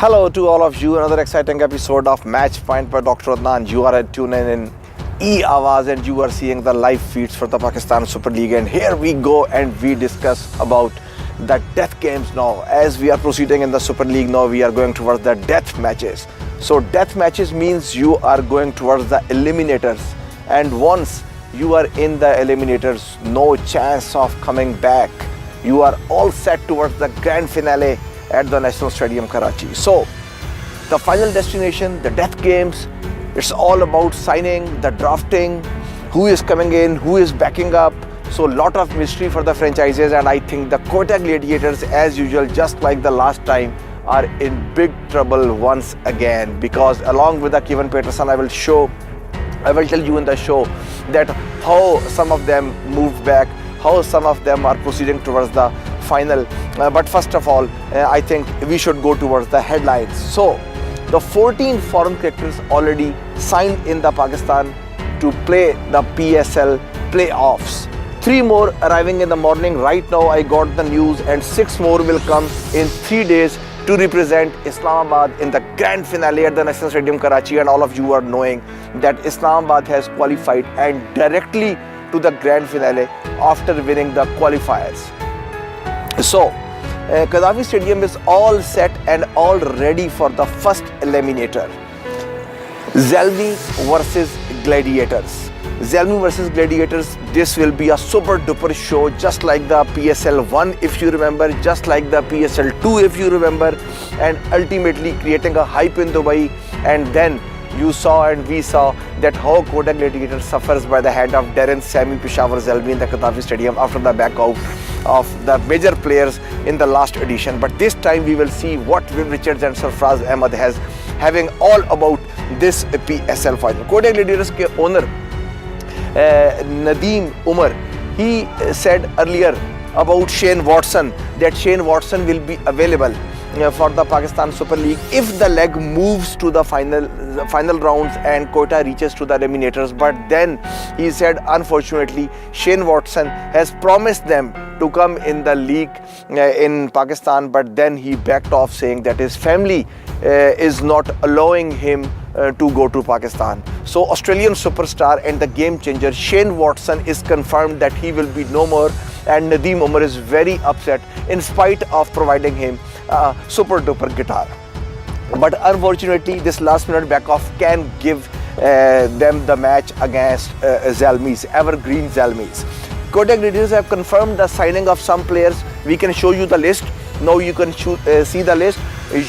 Hello to all of you, another exciting episode of Match Point by Dr. Adnan. You are tuning in E-Awaz and you are seeing the live feeds for the Pakistan Super League. And here we go and we discuss about the death games now. As we are proceeding in the Super League now, we are going towards the death matches. So death matches means you are going towards the eliminators. And once you are in the eliminators, no chance of coming back. You are all set towards the grand finale at the National Stadium, Karachi. So, the final destination, the death games, it's all about signing, the drafting, who is coming in, who is backing up. So, a lot of mystery for the franchises, and I think the Quetta Gladiators, as usual, just like the last time, are in big trouble once again, because along with the Kevin Peterson, I will tell you in the show that how some of them moved back, how some of them are proceeding towards the final. But first of all, I think we should go towards the headlines. So, the 14 foreign cricketers already signed in the Pakistan to play the PSL playoffs. 3 more arriving in the morning. Right now, I got the news, and 6 more will come in 3 days to represent Islamabad in the grand finale at the National Stadium, Karachi. And all of you are knowing that Islamabad has qualified and directly to the grand finale after winning the qualifiers. So, Qaddafi Stadium is all set and all ready for the first eliminator. Zalmi versus Gladiators. Zalmi versus Gladiators, this will be a super duper show, just like the PSL 1 if you remember, just like the PSL 2 if you remember, and ultimately creating a hype in Dubai. And then you saw and we saw that how Quetta Gladiators suffers by the hand of Darren Sami Peshawar Zalmi in the Qaddafi Stadium after the back out of the major players in the last edition. But this time we will see what Will Richards and Sarfraz Ahmed has having all about this PSL final. Quetta Gladiators ke owner Nadeem Umar, he said earlier about Shane Watson that Shane Watson will be available for the Pakistan Super League if the leg moves to the final rounds and Quetta reaches to the eliminators. But then he said, unfortunately, Shane Watson has promised them to come in the league in Pakistan, but then he backed off, saying that his family is not allowing him to go to Pakistan. So Australian superstar and the game changer Shane Watson is confirmed that he will be no more, and Nadeem Umar is very upset in spite of providing him a super duper guitar. But unfortunately, this last minute back off can give them the match against Zalmis, evergreen Zalmis. Quetta Gladiators have confirmed the signing of some players. We can show you the list. Now you can see the list.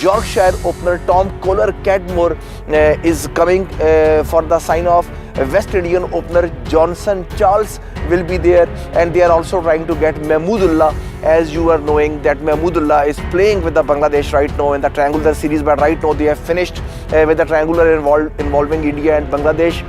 Yorkshire opener Tom Kohler-Cadmore is coming for the sign-off. West Indian opener Johnson Charles will be there, and they are also trying to get Mahmoodullah. As you are knowing that Mahmoodullah is playing with the Bangladesh right now in the triangular series, but right now they have finished with the triangular involving India and Bangladesh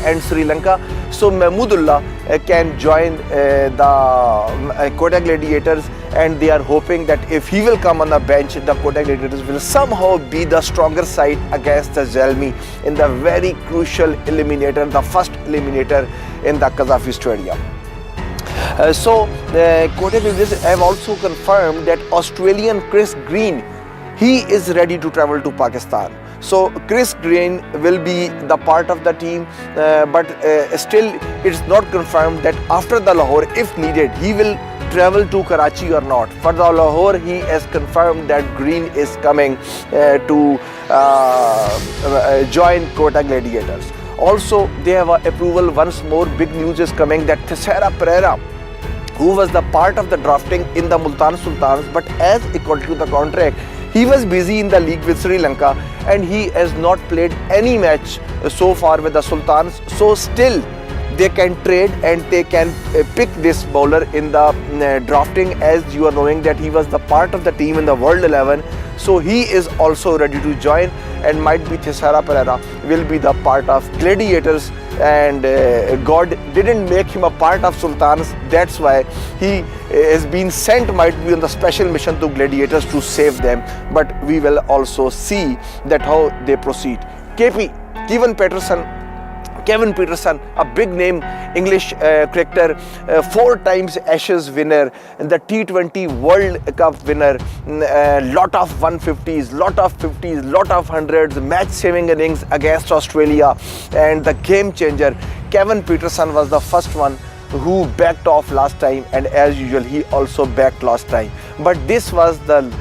and Sri Lanka. So Mahmoodullah can join the Quetta Gladiators, and they are hoping that if he will come on the bench, the Quetta Gladiators will somehow be the stronger side against the Zalmi in the very crucial eliminator, the first eliminator in the Qaddafi Stadium. So Quetta Gladiators have also confirmed that Australian Chris Green, he is ready to travel to Pakistan. So Chris Green will be the part of the team, but still it's not confirmed that after the Lahore, if needed, he will travel to Karachi or not. For the Lahore, he has confirmed that Green is coming to join Quetta Gladiators. Also, they have approval once more. Big news is coming that Thisara Pereira, who was the part of the drafting in the Multan Sultans, but as according to the contract, he was busy in the league with Sri Lanka and he has not played any match so far with the Sultans. So still they can trade and they can pick this bowler in the drafting, as you are knowing that he was the part of the team in the World 11. So he is also ready to join, and might be Thisara Pereira will be the part of Gladiators, and God didn't make him a part of Sultans. That's why he has been sent, might be on the special mission to Gladiators to save them. But we will also see that how they proceed. KP, Kevin Peterson, Kevin Pietersen, a big name English cricketer, 4 times Ashes winner, the T20 World Cup winner, lot of 150s, lot of 50s, lot of hundreds, match-saving innings against Australia, and the game changer. Kevin Pietersen was the first one who backed off last time, and as usual he also backed last time. But this was the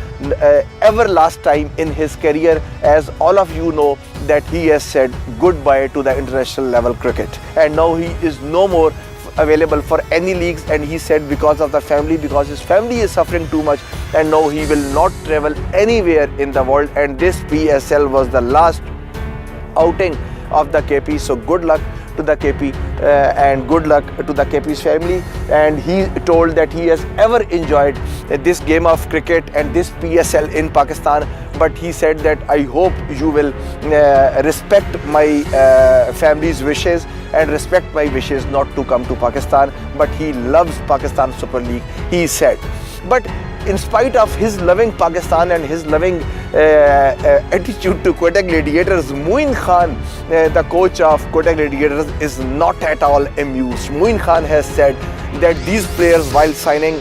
ever last time in his career, as all of you know that he has said goodbye to the international level cricket, and now he is no more available for any leagues, and he said because of the family, because his family is suffering too much, and now he will not travel anywhere in the world, and this PSL was the last outing of the KP. So good luck to the KP and good luck to the KP's family. And he told that he has ever enjoyed this game of cricket and this PSL in Pakistan, but he said that I hope you will respect my family's wishes and respect my wishes not to come to Pakistan, but he loves Pakistan Super League, he said. But in spite of his loving Pakistan and his loving attitude to Quetta Gladiators, Moin Khan, the coach of Quetta Gladiators, is not at all amused. Moin Khan has said that these players, while signing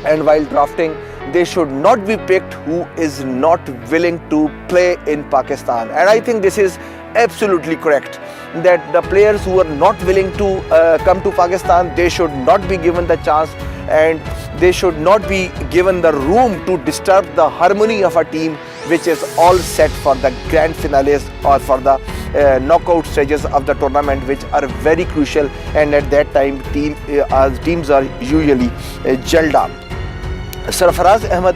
and while drafting, they should not be picked who is not willing to play in Pakistan. And I think this is absolutely correct, that the players who are not willing to come to Pakistan, they should not be given the chance, and they should not be given the room to disturb the harmony of a team which is all set for the grand finales or for the knockout stages of the tournament, which are very crucial, and at that time teams are usually gelled up. Sarfaraz Ahmed,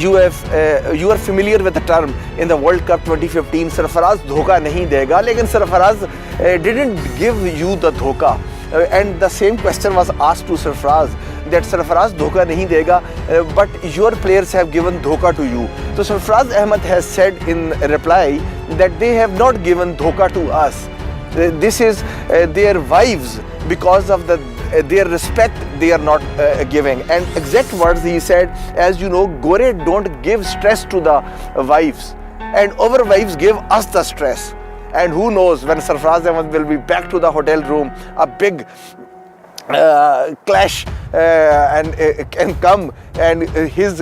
you are familiar with the term in the World Cup 2015, Sarfaraz dhoka nahi dega, lekin Sarfaraz didn't give you the dhoka. And the same question was asked to Sarfaraz, that Sarfaraz dhoka nahi dega, but your players have given dhoka to you. So Sarfaraz Ahmed has said in reply that they have not given dhoka to us. This is their wives, because of their respect they are not giving. And exact words he said, as you know, Gore don't give stress to the wives, and our wives give us the stress. And who knows, when Sarfaraz Ahmed will be back to the hotel room, a big clash can come, and his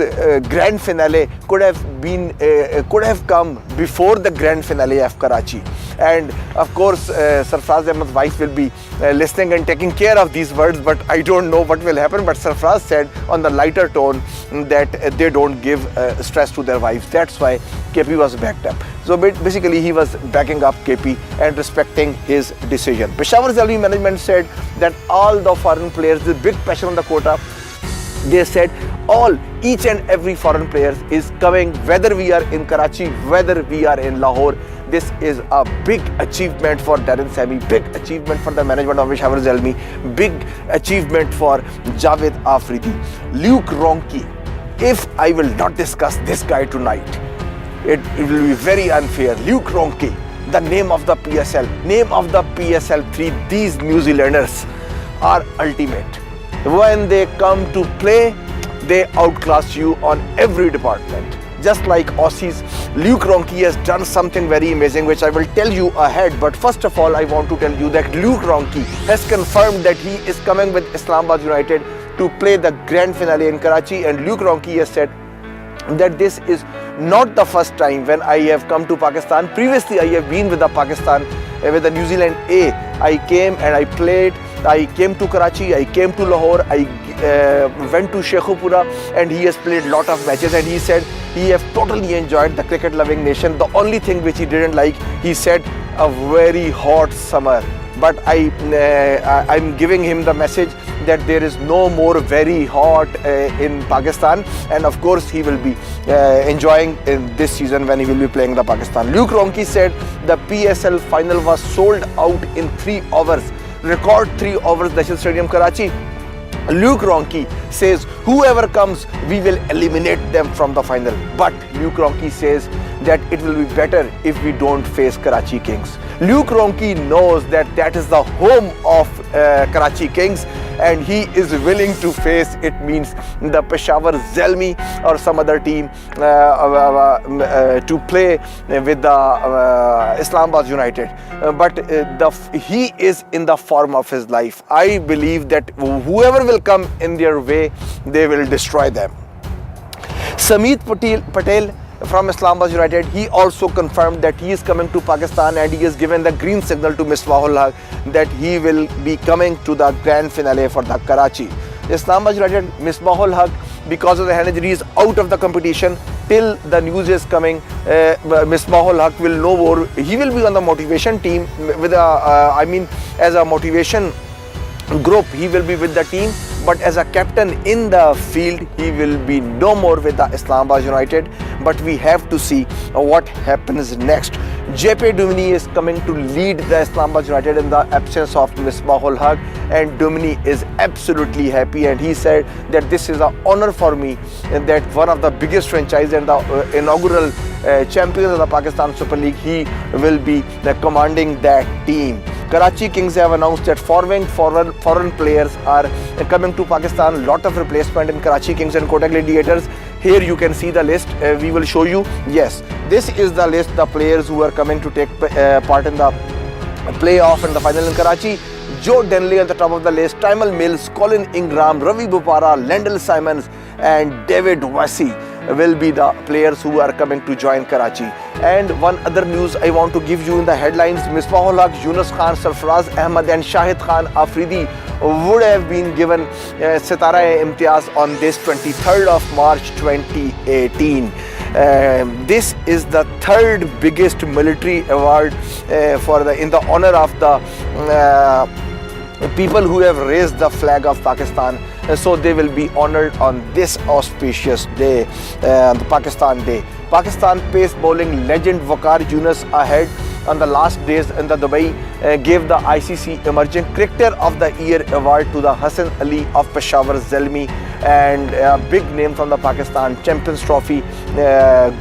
grand finale could have come before the grand finale of Karachi. And of course Sarfaraz Ahmed's wife will be listening and taking care of these words, but I don't know what will happen. But Sarfaraz said on the lighter tone that they don't give stress to their wives. That's why KP was backed up. So basically he was backing up KP and respecting his decision. Peshawar Zalmi management said that all the foreign players, the big pressure on the quota, they said each and every foreign player is coming, whether we are in Karachi, whether we are in Lahore. This is a big achievement for Darren Sammy, big achievement for the management of Peshawar Zalmi, big achievement for Javed Afridi. Luke Ronchi, if I will not discuss this guy tonight, it will be very unfair. Luke Ronchi, the name of the PSL, name of the PSL 3, these New Zealanders are ultimate. When they come to play, they outclass you on every department. Just like Aussies, Luke Ronchi has done something very amazing, which I will tell you ahead. But first of all, I want to tell you that Luke Ronchi has confirmed that he is coming with Islamabad United to play the grand finale in Karachi. And Luke Ronchi has said that this is not the first time when I have come to Pakistan. Previously, I have been with the Pakistan, with the New Zealand A. I came and I played. I came to Karachi, I came to Lahore, I went to Sheikhupura, and he has played a lot of matches, and he said he has totally enjoyed the cricket loving nation. The only thing which he didn't like, he said, a very hot summer. But I'm giving him the message that there is no more very hot in Pakistan, and of course he will be enjoying in this season when he will be playing the Pakistan. Luke Ronchi said the PSL final was sold out in 3 hours. Record 3 hours, National Stadium, Karachi. Luke Ronchi says whoever comes, we will eliminate them from the final. But Luke Ronchi says that it will be better if we don't face Karachi Kings. Luke Ronchi knows that that is the home of Karachi Kings, and he is willing to face, it means the Peshawar Zalmi or some other team to play with the Islamabad United. But he is in the form of his life. I believe that whoever will come in their way, they will destroy them. Sameet Patel from Islamabad United, he also confirmed that he is coming to Pakistan, and he has given the green signal to Misbah-ul Haq that he will be coming to the grand finale for the Karachi. Islamabad United, Misbah-ul Haq, because of the hand injury, is out of the competition till the news is coming. Misbah-ul Haq will no more. He will be on the motivation team with as a motivation group. He will be with the team, but as a captain in the field, he will be no more with the Islamabad United. But we have to see what happens next. JP Duminy is coming to lead the Islamabad United in the absence of Misbah-ul Haq, and Duminy is absolutely happy, and he said that this is an honor for me, and that one of the biggest franchise and the inaugural champions of the Pakistan Super League, he will be commanding that team. Karachi Kings have announced that foreign players are coming to Pakistan. Lot of replacement in Karachi Kings and Kotak Gladiators. Here you can see the list. We will show you. Yes, this is the list, the players who are coming to take part in the playoff and the final in Karachi. Joe Denley at the top of the list, Tymal Mills, Colin Ingram, Ravi Bopara, Lendl Simons and David Wassi will be the players who are coming to join Karachi. And one other news I want to give you in the headlines: Misbah-ul Haq, Yunus Khan, Sarfaraz Ahmed and Shahid Khan Afridi would have been given Sitara-e-Imtiaz on this 23rd of March 2018. This is the third biggest military award in the honor of the people who have raised the flag of Pakistan. So they will be honored on this auspicious day, the Pakistan Day. Pakistan pace bowling legend Waqar Younis ahead on the last days in the Dubai gave the ICC Emerging Cricketer of the Year award to the Hassan Ali of Peshawar Zalmi, and a big name from the Pakistan Champions Trophy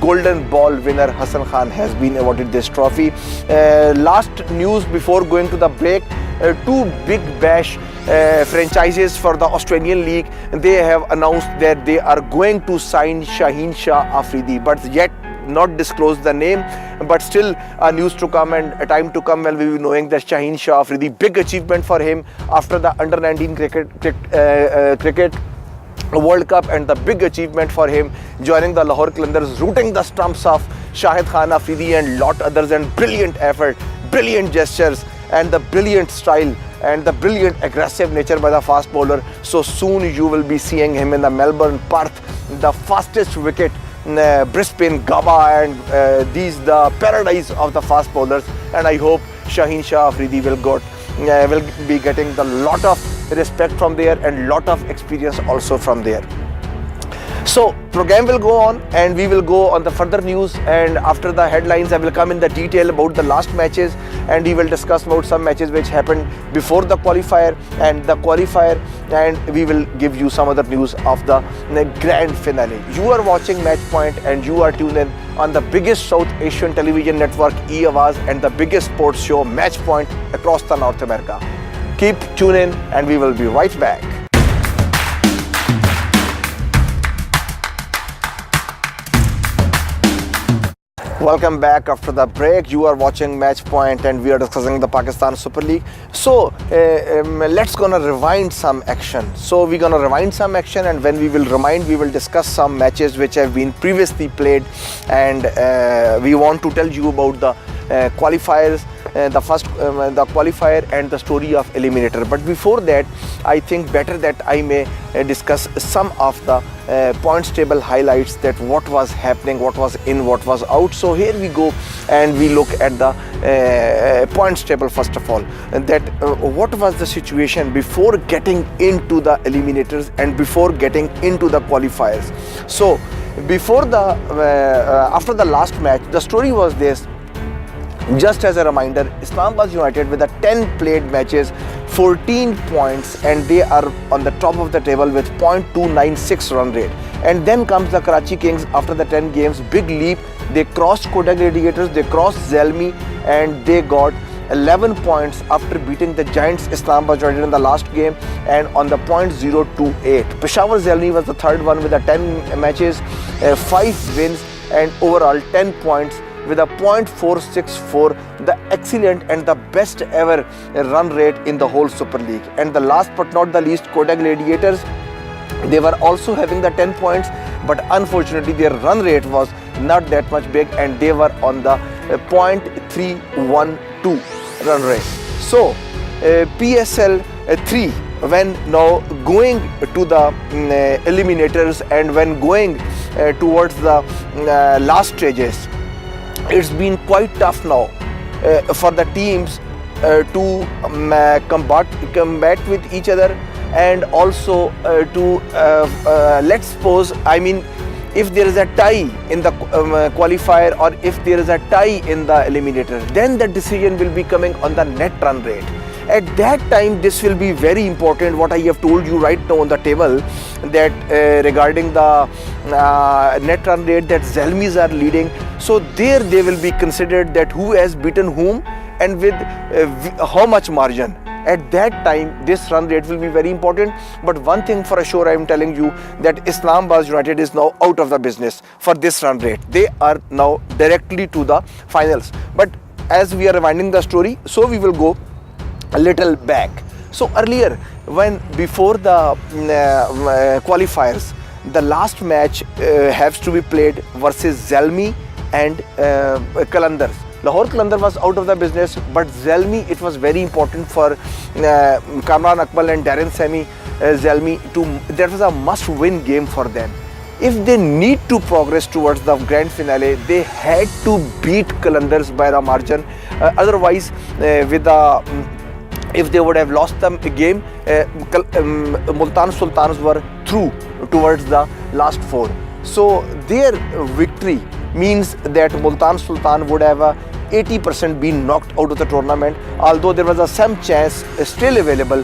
golden ball winner Hassan Khan has been awarded this trophy. Last news before going to the break: two big bash franchises for the Australian League, they have announced that they are going to sign Shaheen Shah Afridi, but yet not disclose the name. But still a news to come and a time to come when we will be knowing that Shaheen Shah Afridi, big achievement for him after the under-19 cricket World Cup, and the big achievement for him joining the Lahore Qalandars, rooting the stumps of Shahid Khan Afridi and lot others, and brilliant effort, brilliant gestures and the brilliant style and the brilliant aggressive nature by the fast bowler. So soon you will be seeing him in the Melbourne, Perth, the fastest wicket, Brisbane, Gabba, and these the paradise of the fast bowlers. And I hope Shaheen Shah Afridi will be getting the lot of respect from there and lot of experience also from there. So program will go on and we will go on the further news, and after the headlines I will come in the detail about the last matches, and we will discuss about some matches which happened before the qualifier and the qualifier, and we will give you some other news of the grand finale. You are watching Match Point and you are tuned in on the biggest South Asian television network E-Awaz and the biggest sports show Match Point across the North America. Keep tuned in and we will be right back. Welcome back after the break. You are watching Match Point and we are discussing the Pakistan Super League. So let's gonna rewind some action. So we're gonna rewind some action, and when we will rewind, we will discuss some matches which have been previously played, and we want to tell you about the qualifiers, the qualifier and the story of eliminator. But before that, I think better that I may discuss some of the points table highlights, that what was happening, what was in, what was out. So here we go and we look at the points table first of all, and that what was the situation before getting into the eliminators and before getting into the qualifiers. So before the after the last match, the story was this. Just as a reminder, Islamabad United with the 10 played matches, 14 points, and they are on the top of the table with .296 run rate. And then comes the Karachi Kings after the 10 games, big leap. They crossed Kotak Gladiators, they crossed Zalmi, and they got 11 points after beating the Giants Islamabad United in the last game and on the .028. Peshawar Zalmi was the third one with the 10 matches, 5 wins and overall 10 points with a .464, the excellent and the best ever run rate in the whole Super League. And the last but not the least, Kodak Gladiators, they were also having the 10 points, but unfortunately their run rate was not that much big and they were on the .312 run rate. So PSL 3, when now going to the eliminators and when going towards the last stages, it's been quite tough now for the teams to combat with each other, and also to let's suppose, I mean, if there is a tie in the qualifier or if there is a tie in the eliminator, then the decision will be coming on the net run rate. At that time, this will be very important, what I have told you right now on the table, that regarding the net run rate, that Zalmis are leading. So there they will be considered that who has beaten whom and with how much margin. At that time, this run rate will be very important. But one thing for sure, I am telling you that Islamabad United is now out of the business for this run rate. They are now directly to the finals. But as we are rewinding the story, so we will go a little back. So earlier, when before the qualifiers, the last match has to be played versus Zalmi and Qalandars. Lahore Qalandar was out of the business, but Zalmi, it was very important for Kamran Akmal and Darren Sami Zalmi that was a must-win game for them. If they need to progress towards the grand finale, they had to beat Qalandars by the margin. Otherwise, if they would have lost the game, Multan Sultans were through towards the last 4. So their victory means that Multan Sultan would have 80% been knocked out of the tournament, although there was some chance still available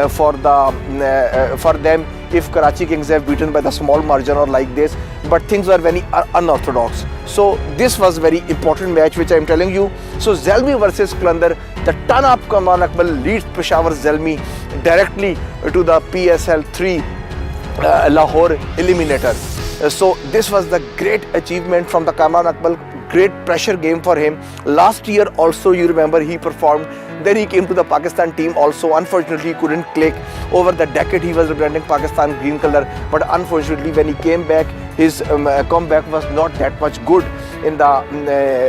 for them if Karachi Kings have beaten by the small margin or like this, but things were very unorthodox. So this was very important match which I am telling you. So Zalmi versus Qalandar, the ton-up Kamran Akmal leads Peshawar Zalmi directly to the PSL 3 Lahore eliminators. So this was the great achievement from the Kamran Akmal, great pressure game for him. Last year also, you remember, he performed. Then he came to the Pakistan team also. Unfortunately, he couldn't click. Over the decade, he was representing Pakistan green color. But unfortunately, when he came back, his comeback was not that much good in the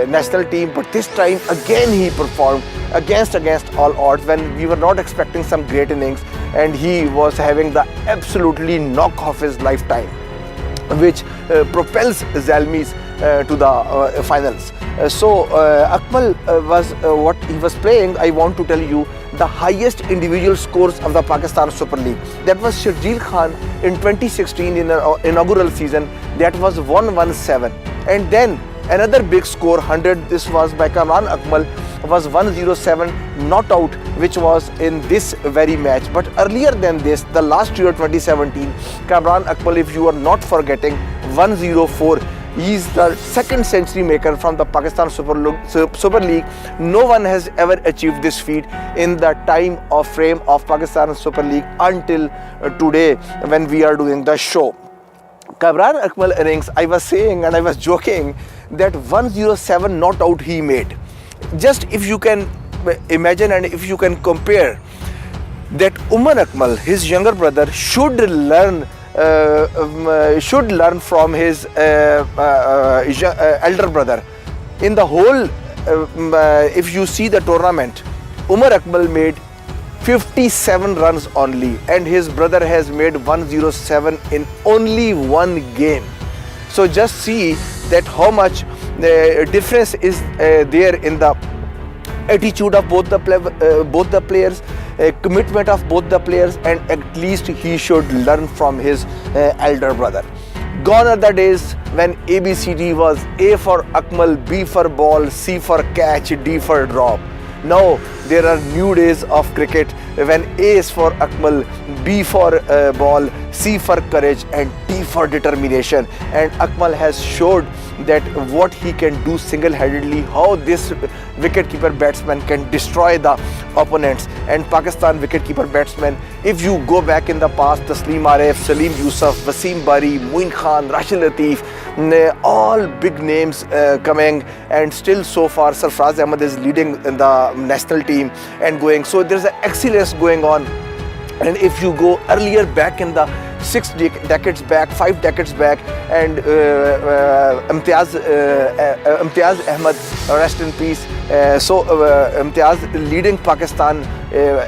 national team. But this time, again, he performed against all odds when we were not expecting some great innings. And he was having the absolutely knock of his lifetime, which propels Zalmis to the finals. So Akmal was what he was playing. I want to tell you the highest individual scores of the Pakistan Super League. That was Sharjeel Khan in 2016 in the inaugural season. That was 117. And then another big score, 100. This was by Kamran Akmal, was 107 not out, which was in this very match. But earlier than this, the last year 2017, Kamran Akmal, if you are not forgetting, 104. He is the second century maker from the Pakistan Super League. No one has ever achieved this feat in the time of frame of Pakistan Super League until today when we are doing the show. Kamran Akmal innings, I was saying and I was joking that 107 not out he made. Just if you can imagine and if you can compare that, Umar Akmal, his younger brother, should learn from his elder brother. In the whole, if you see the tournament, Umar Akmal made 57 runs only, and his brother has made 107 in only one game. So just see that how much difference is there in the attitude of both the players, commitment of both the players, and at least he should learn from his elder brother. Gone are the days when ABCD was A for Akmal, B for ball, C for catch, D for drop. Now there are new days of cricket when A is for Akmal, B for ball, C for courage, and D for determination. And Akmal has showed that what he can do single-handedly, how this wicketkeeper batsman can destroy the opponents. And Pakistan wicketkeeper batsmen, if you go back in the past, Taslim Arif, Salim Yusuf, Wasim Bari, Moin Khan, Rashid Latif, all big names coming, and still so far Sarfraz Ahmed is leading in the national team and going. So there's an excellence going on. And if you go earlier back in the 6 decades back, 5 decades back, and Imtiaz Ahmed, rest in peace. Imtiaz leading Pakistan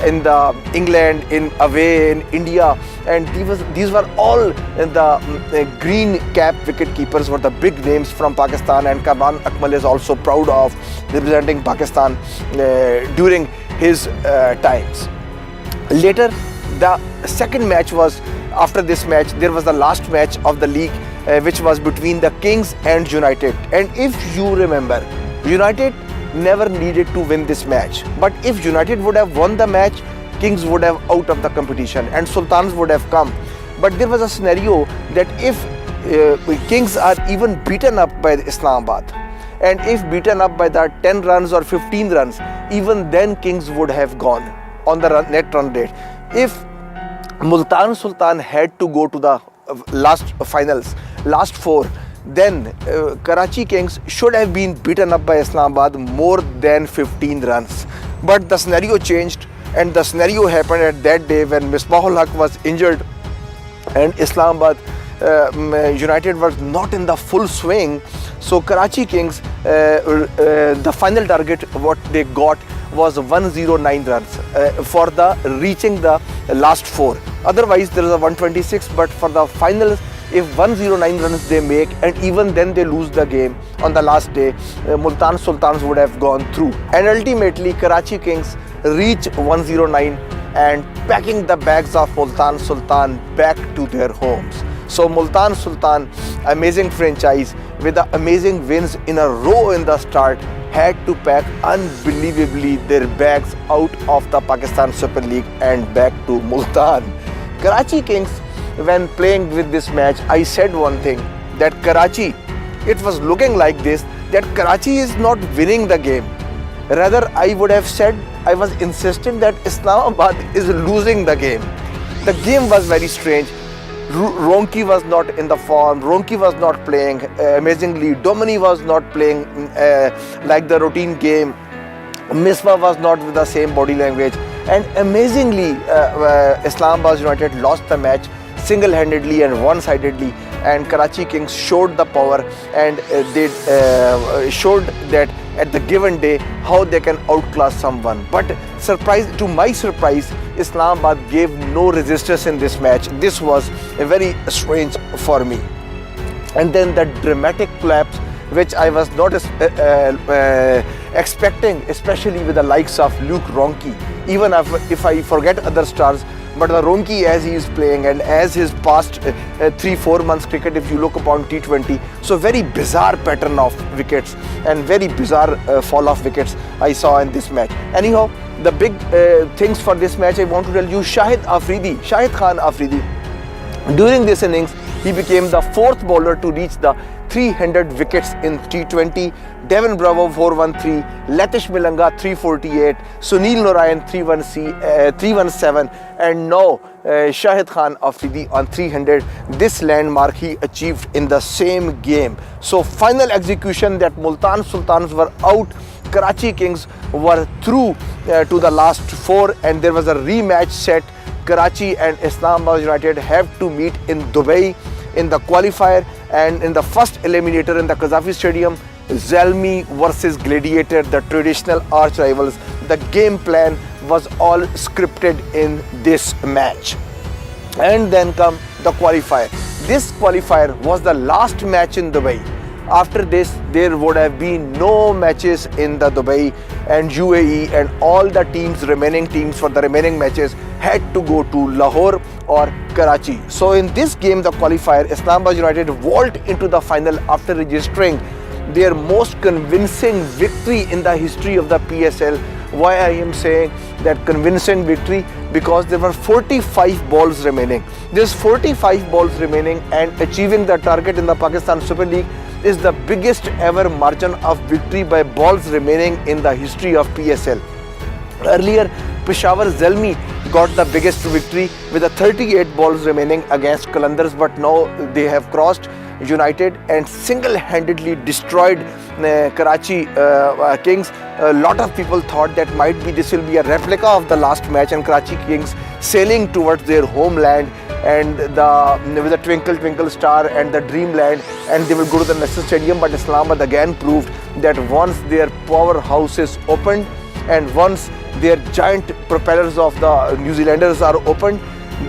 in the England, in away, in India, and these were all the green cap wicket keepers were the big names from Pakistan. And Kamran Akmal is also proud of representing Pakistan during his times. Later, the second match was, after this match, there was the last match of the league, which was between the Kings and United. And if you remember, United never needed to win this match. But if United would have won the match, Kings would have out of the competition and Sultans would have come. But there was a scenario that if Kings are even beaten up by Islamabad, and if beaten up by the 10 runs or 15 runs, even then Kings would have gone on the net run rate. If Multan Sultan had to go to the last finals, last 4, then Karachi Kings should have been beaten up by Islamabad more than 15 runs. But the scenario changed, and the scenario happened at that day when Misbahul Haq was injured and Islamabad United was not in the full swing. So Karachi Kings, the final target what they got was 109 runs for the reaching the last 4. Otherwise there is a 126, but for the finals, if 109 runs they make and even then they lose the game on the last day, Multan Sultans would have gone through. And ultimately Karachi Kings reach 109 and packing the bags of Multan Sultan back to their homes. So Multan Sultan, amazing franchise with the amazing wins in a row in the start, had to pack unbelievably their bags out of the Pakistan Super League and back to Multan. Karachi Kings, when playing with this match, I said one thing, that Karachi, it was looking like this, that Karachi is not winning the game. Rather, I would have said, I was insistent that Islamabad is losing the game. The game was very strange. Ronki was not in the form, Ronki was not playing amazingly, Domini was not playing like the routine game, Misbah was not with the same body language, and amazingly Islamabad United lost the match single-handedly and one-sidedly, and Karachi Kings showed the power, and they showed that at the given day how they can outclass someone. But to my surprise, Islamabad gave no resistance in this match. This was very strange for me. And then the dramatic collapse, which I was not expecting, especially with the likes of Luke Ronchi. Even if I forget other stars, but the Ronchi, as he is playing and as his past 3-4 months cricket, if you look upon T20, so very bizarre pattern of wickets and very bizarre fall of wickets I saw in this match. Anyhow, the big things for this match I want to tell you, Shahid Khan Afridi, during this innings, he became the 4th bowler to reach the 300 wickets in T20. Devin Bravo 413, Latish Milanga 348, Sunil Narayan 317, and now Shahid Khan Afridi on 300. This landmark he achieved in the same game. So final execution that Multan Sultans were out, Karachi Kings were through to the last 4, and there was a rematch set. Karachi and Islamabad United have to meet in Dubai in the qualifier, and in the first eliminator in the Qaddafi Stadium, Zalmi versus Gladiator, the traditional arch rivals. The game plan was all scripted in this match. And then come the qualifier. This qualifier was the last match in Dubai. After this, there would have been no matches in the Dubai and UAE, and all the remaining teams for the remaining matches had to go to Lahore or Karachi. So in this game, the qualifier, Islamabad United vault into the final after registering their most convincing victory in the history of the PSL. Why I am saying that convincing victory? because there were 45 balls remaining. There's 45 balls remaining, and achieving the target in the Pakistan Super League is the biggest ever margin of victory by balls remaining in the history of PSL. Earlier, Peshawar Zalmi got the biggest victory with the 38 balls remaining against Qalandars, but now they have crossed United and single-handedly destroyed Karachi Kings. A lot of people thought that this will be a replica of the last match, and Karachi Kings sailing towards their homeland and with the twinkle twinkle star and the dreamland, and they will go to the Nasser Stadium. But Islamabad again proved that once their powerhouse is opened and once their giant propellers of the New Zealanders are opened,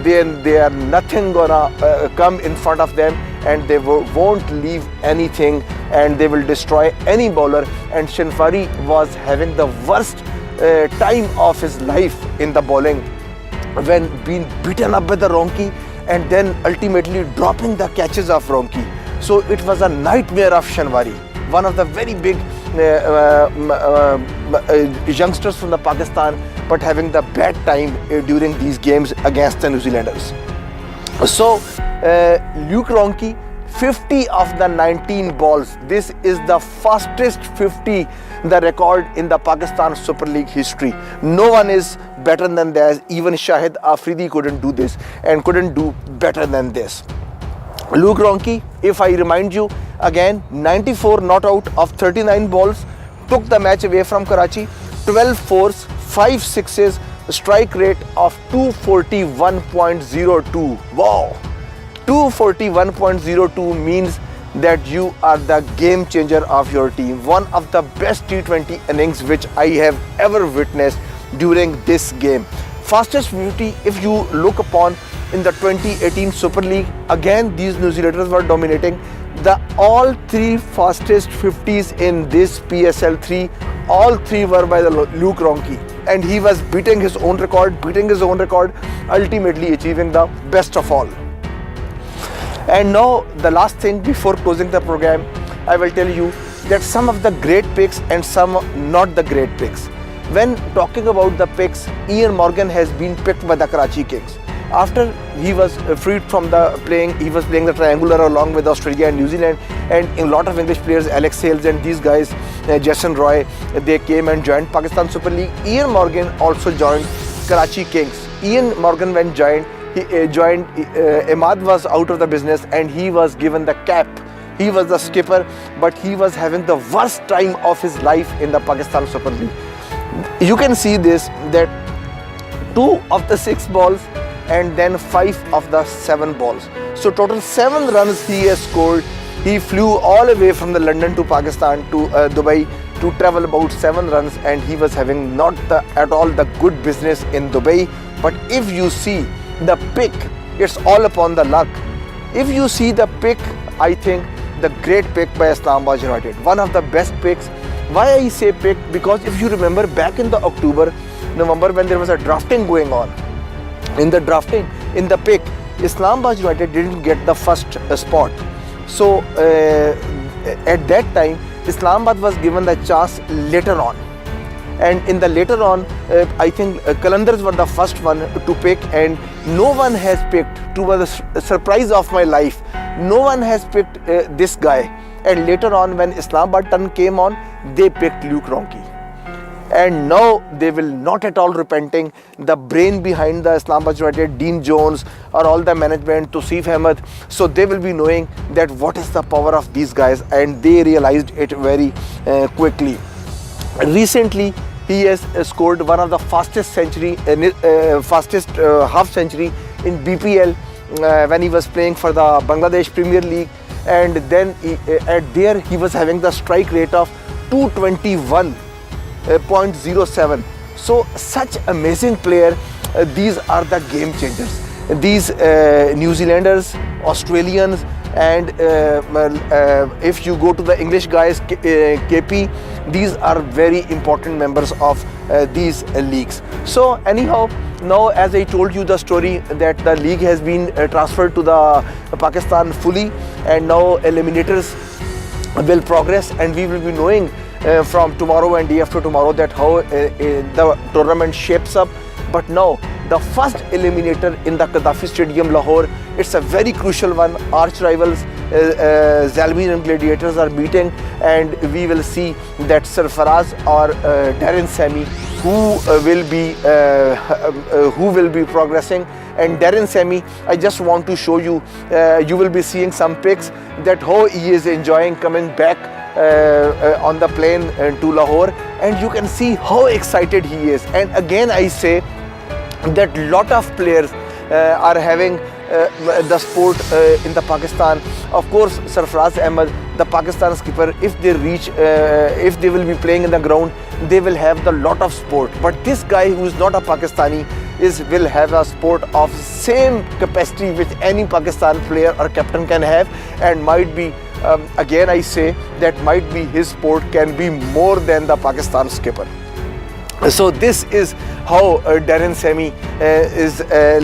then they are nothing gonna come in front of them, and they won't leave anything, and they will destroy any bowler. And Shinwari was having the worst time of his life in the bowling when being beaten up by the Ronki and then ultimately dropping the catches of Ronki. So it was a nightmare of Shinwari, one of the very big youngsters from the Pakistan, but having the bad time during these games against the New Zealanders. So Luke Ronchi, 50 of the 19 balls. This is the fastest 50, the record in the Pakistan Super League history. No one is better than this. Even Shahid Afridi couldn't do this and couldn't do better than this. Luke Ronchi, if I remind you again, 94 not out of 39 balls, took the match away from Karachi. 12 fours, 5 sixes, strike rate of 241.02. Wow! 241.02 means that you are the game changer of your team. One of the best T20 innings which I have ever witnessed during this game. Fastest 50, if you look upon in the 2018 Super League, again these New Zealanders were dominating. All three fastest 50s in this PSL 3, all three were by the Luke Ronchi, and he was beating his own record, ultimately achieving the best of all. And now the last thing before closing the program, I will tell you that some of the great picks and some not the great picks. When talking about the picks, Ian Morgan has been picked by the Karachi Kings. After he was freed from the playing, he was playing the triangular along with Australia and New Zealand, and a lot of English players, Alex Hales and these guys, Jason Roy, they came and joined Pakistan Super League. Ian Morgan also joined Karachi Kings. Ian Morgan when joined, Ahmad was out of the business and he was given the cap. He was the skipper, but he was having the worst time of his life in the Pakistan Super League. You can see this, that 2 of the 6 balls and then 5 of the 7 balls. So total 7 runs he has scored. He flew all the way from the London to Pakistan to Dubai to travel about 7 runs, and he was having not at all the good business in Dubai. But if you see the pick, it's all upon the luck. If you see the pick, I think the great pick by Islamabad United, one of the best picks. Why I say pick? Because if you remember back in the October, November, when there was a drafting going on, in the drafting, in the pick, Islamabad United didn't get the first spot. So at that time, Islamabad was given the chance later on. And in the later on, I think Qalandars were the first one to pick, and no one has picked, to the surprise of my life, no one has picked this guy. And later on, when Islamabad turn came on, they picked Luke Ronchi. And now they will not at all repenting. The brain behind the Islamabad United, Dean Jones, or all the management, Tosif Ahmed, so they will be knowing that what is the power of these guys, and they realized it very quickly. Recently, he has scored one of the fastest half century in BPL when he was playing for the Bangladesh Premier League, and then there he was having the strike rate of 221.07. So such amazing player. These are the game changers. These New Zealanders, Australians, and if you go to the English guys, KP, these are very important members of these leagues. So anyhow, now as I told you the story that the league has been transferred to the Pakistan fully, and now eliminators will progress, and we will be knowing from tomorrow and day after tomorrow that how the tournament shapes up. But now the first eliminator in the Gaddafi Stadium, Lahore. It's a very crucial one. Arch rivals Zalmin and Gladiators are meeting, and we will see that Sarfaraz or Darren Sammy who will be progressing. And Darren Sammy, I just want to show you, you will be seeing some pics that how he is enjoying coming back on the plane to Lahore, and you can see how excited he is. And again I say that lot of players are having the sport in the Pakistan. Of course, Sarfaraz Ahmed, the Pakistan skipper, if they will be playing in the ground, they will have the lot of sport. But this guy who is not a Pakistani will have a sport of same capacity which any Pakistan player or captain can have, and might be again I say that might be his sport can be more than the Pakistan skipper. So this is how Darren Sammy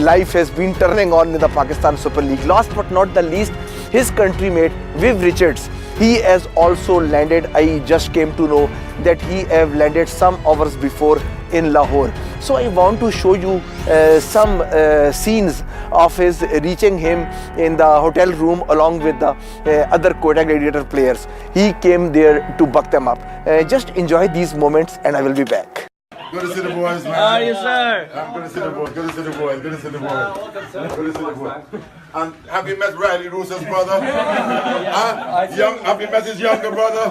life has been turning on in the Pakistan Super League. Last but not the least, his countrymate Viv Richards, he has also landed. I just came to know that he have landed some hours before in Lahore. So I want to show you some scenes of his reaching him in the hotel room along with the other Quetta Gladiator players. He came there to buck them up. Just enjoy these moments and I will be back. Good to see the boys, man. How are you, sir? I'm good to see the boys. Good to see the boys. Good to see the boys. Good to see the boys. And have you met Riley Roos's brother? Huh? Have you met his younger brother?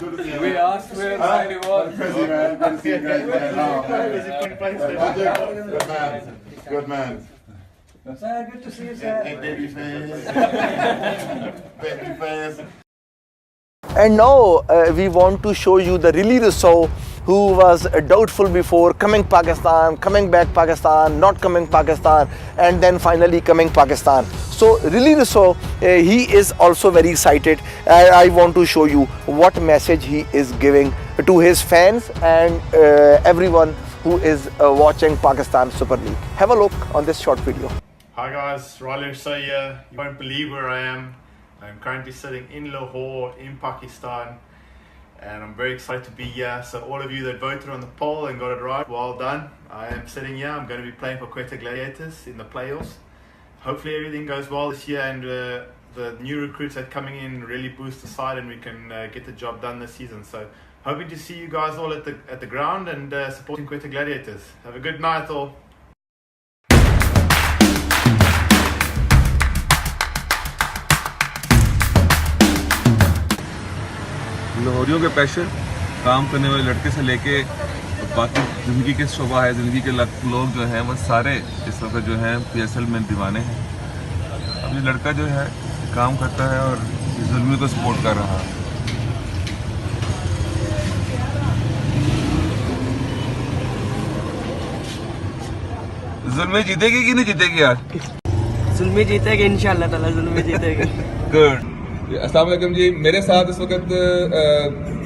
Good to see you. We asked where Riley was. Busy, man. Good to see you guys, man. Good man. Good man. Sir, good to see you, sir. Hey, baby face. Baby face. And now we want to show you the Lily Rousseau, who was doubtful before, coming Pakistan, coming back Pakistan, not coming Pakistan, and then finally coming Pakistan. So Lily Rousseau, he is also very excited. I want to show you what message he is giving to his fans and everyone who is watching Pakistan Super League. Have a look on this short video. Hi guys, Riley Rousseau here. You won't believe where I am. I'm currently sitting in Lahore in Pakistan, and I'm very excited to be here. So all of you that voted on the poll and got it right, well done. I am sitting here. I'm going to be playing for Quetta Gladiators in the playoffs. Hopefully everything goes well this year, and the new recruits that are coming in really boost the side, and we can get the job done this season. So hoping to see you guys all at the ground and supporting Quetta Gladiators. Have a good night all. लाहौरियों के passion, काम करने वाले लड़के से लेके बाकी ज़िंदगी के शोबा है, ज़िंदगी के लोग जो हैं वो सारे इस वक्त जो हैं PSL में दीवाने हैं। अब ये लड़का जो है काम करता है और ज़ुल्मी को सपोर्ट कर रहा है। ज़ुल्मी जीतेगी कि नहीं जीतेगी यार? जुल्मी जीतेगी इंशाल्लाह ताला, जुल्मी जीतेगी। गुड। अस्सलाम वालेकुम जी, मेरे साथ इस वक्त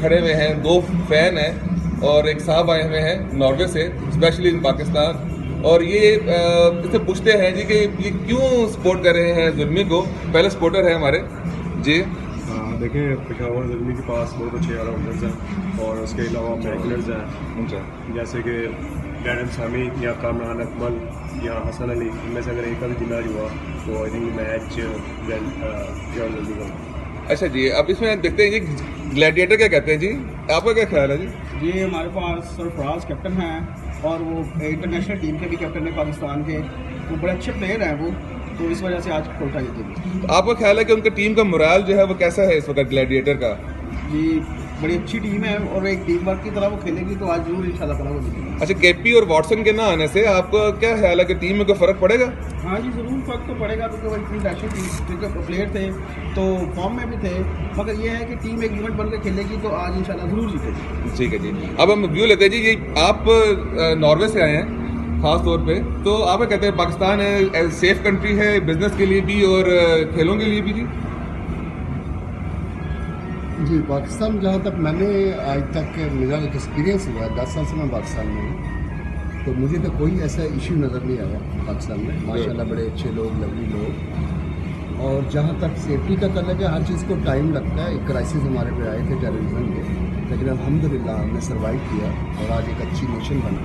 खड़े हुए हैं दो फैन हैं और एक साहब आए हुए हैं नॉर्वे से, स्पेशली इन पाकिस्तान। और ये इससे पूछते हैं जी कि ये क्यों सपोर्ट कर रहे हैं ज़ुल्मी को। पहले सपोर्टर है हमारे जी। देखें, पेशावर ज़ुल्मी के पास बहुत अच्छे ऑलराउंडर्स हैं और उसके अलावा बैकलर्स हैं, जैसे कि डैरन सामी या कामरान अकमल या हसन अली। इनमें से अगर एक का भी मैच हुआ तो आई थिंक मैच ज़ुल्मी का। अच्छा जी, अब इसमें देखते हैं जी ग्लैडिएटर क्या कहते हैं जी, आपका क्या ख्याल है जी? जी, हमारे पास सरफराज कैप्टन हैं और वो इंटरनेशनल टीम के भी कैप्टन है पाकिस्तान के। वो बड़े अच्छे प्लेयर हैं वो, तो इस वजह से आज कोटा जीतेगी। आपका ख्याल है कि उनका टीम का मोराल जो है वो कैसा है इस वक्त ग्लैडिएटर का? जी, बड़ी अच्छी टीम है और एक टीम वर्क की तरह वो खेलेगी, तो आज जरूर इंशाल्लाह ताला वो जीतेगी। अच्छा, केपी और वॉटसन के ना आने से आपको क्या ख्याल है कि टीम में कोई फ़र्क पड़ेगा? हाँ जी, ज़रूर फ़र्क तो पड़ेगा, क्योंकि वो इंटरनेशनल टीम प्लेयर थे तो फॉर्म में भी थे, मगर ये है कि टीम एक यूनिट बन के खेलेगी तो आज इंशाल्लाह ज़रूर जीतेगी। ठीक है जी। अब हम व्यू लेते हैं जी। ये आप नॉर्वे से आए हैं ख़ास तौर पे, तो आप क्या कहते हैं पाकिस्तान है सेफ कंट्री है बिजनेस के लिए भी और खेलों के लिए भी जी? जी, पाकिस्तान जहाँ तक मैंने आज तक मेरा एक्सपीरियंस हुआ है, 10 साल से मैं पाकिस्तान में हूँ, तो मुझे तो कोई ऐसा इशू नज़र नहीं आया पाकिस्तान में। माशाल्लाह बड़े अच्छे लोग, लवली लोग। और जहाँ तक सेफ्टी का तलब है, हर चीज़ को टाइम लगता है। एक क्राइसिस हमारे पे आए थे टेररिज्म के, लेकिन अल्हम्दुलिल्लाह हमने सर्वाइव किया और आज एक अच्छी नेशन बनी।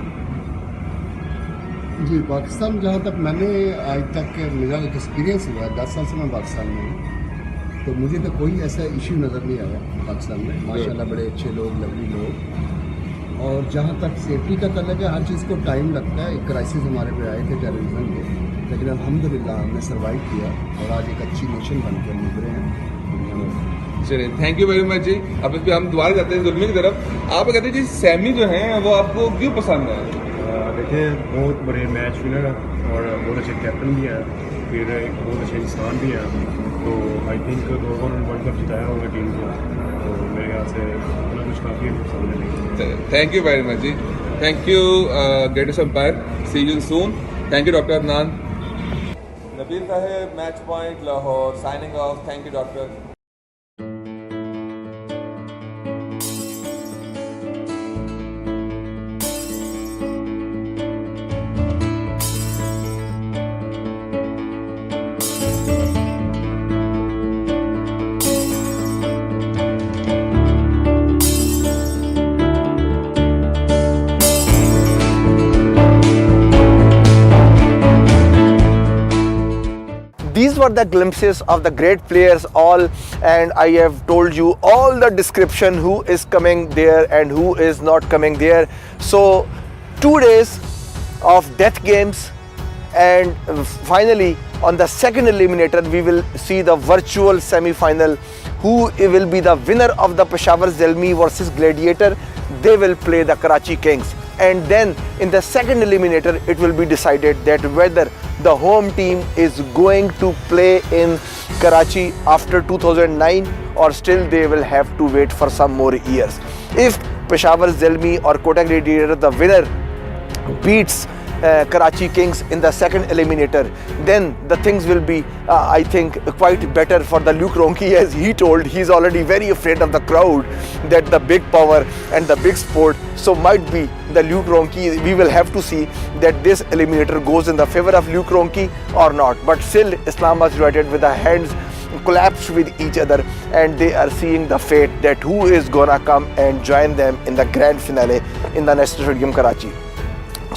जी पाकिस्तान जहाँ तक मैंने आज तक मेरा एक्सपीरियंस हुआ है 10 साल से मैं पाकिस्तान में हूँ, तो मुझे तो कोई ऐसा इशू नज़र नहीं आया पाकिस्तान में। माशाल्लाह बड़े अच्छे लोग, लवली लोग। और जहाँ तक सेफ्टी का तल्लुक है, हर चीज़ को टाइम लगता है। एक क्राइसिस हमारे पे आए थे टेररिज्म के, लेकिन अल्हम्दुलिल्लाह हमने सर्वाइव किया और आज एक अच्छी नेशन बन कर निभरे हैं दुनिया में। चलिए, थैंक यू वेरी मच जी। अब इस पर हम दोबारा जाते हैं जुल्मी की तरफ। आप कहते हैं जी सैमी जो हैं वो आपको क्यों पसंद है? देखिए, बहुत बड़े मैच विनर हैं और बहुत अच्छे कैप्टन भी हैं, फिर एक बहुत अच्छे इंसान भी हैं। तो आई थिंक 2 बार उन्होंने वर्ल्ड कप जिताया होगा टीम को, तो मेरे ख्याल से मतलब कुछ काफ़ी पसंद है। थैंक यू वेरी मच जी। Thank you greatest empire. See you soon. Thank you doctor Adnan. Nabeel साहब, match point Lahore, signing off. Thank you doctor. These were the glimpses of the great players all, and I have told you all the description who is coming there and who is not coming there. So 2 days of death games, and finally on the second eliminator we will see the virtual semi-final. Who will be the winner of the Peshawar Zalmi versus Gladiator? They will play the Karachi Kings, and then in the second eliminator it will be decided that whether the home team is going to play in Karachi after 2009 or still they will have to wait for some more years. If Peshawar Zalmi or Kota Gladiator, the winner, beats Karachi Kings in the second eliminator, then the things will be I think quite better for the Luke Ronchi. As he told, he's already very afraid of the crowd, that the big power and the big sport. So might be the Luke Ronchi, we will have to see that this eliminator goes in the favor of Luke Ronchi or not. But still Islamabad United with the hands collapsed with each other, and they are seeing the fate that who is gonna come and join them in the grand finale in the National Stadium Karachi.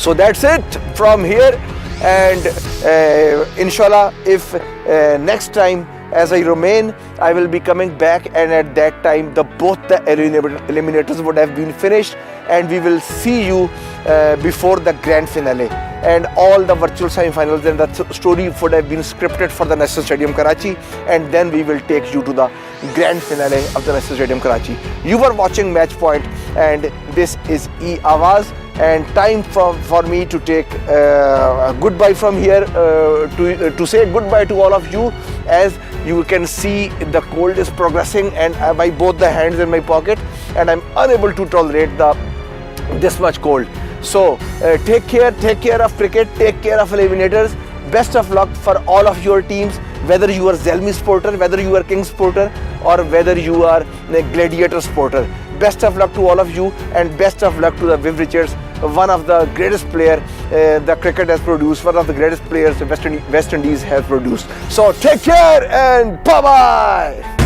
So that's it from here, and inshallah if next time as I remain, I will be coming back, and at that time both the eliminators would have been finished, and we will see you before the grand finale, and all the virtual semi-finals and the story would have been scripted for the National Stadium Karachi, and then we will take you to the grand finale of the National Stadium Karachi. You were watching Match Point, and this is E-Awaz, and time for me to take goodbye from here, to say goodbye to all of you. As you can see, the cold is progressing, and my both the hands in my pocket, and I'm unable to tolerate this much cold. So take care of cricket, take care of eliminators. Best of luck for all of your teams, whether you are Zalmi supporter, whether you are King supporter, or whether you are a Gladiator supporter. Best of luck to all of you, and best of luck to the Viv Richards, one of the greatest player the cricket has produced, one of the greatest players the West Indies has produced. So take care and bye bye.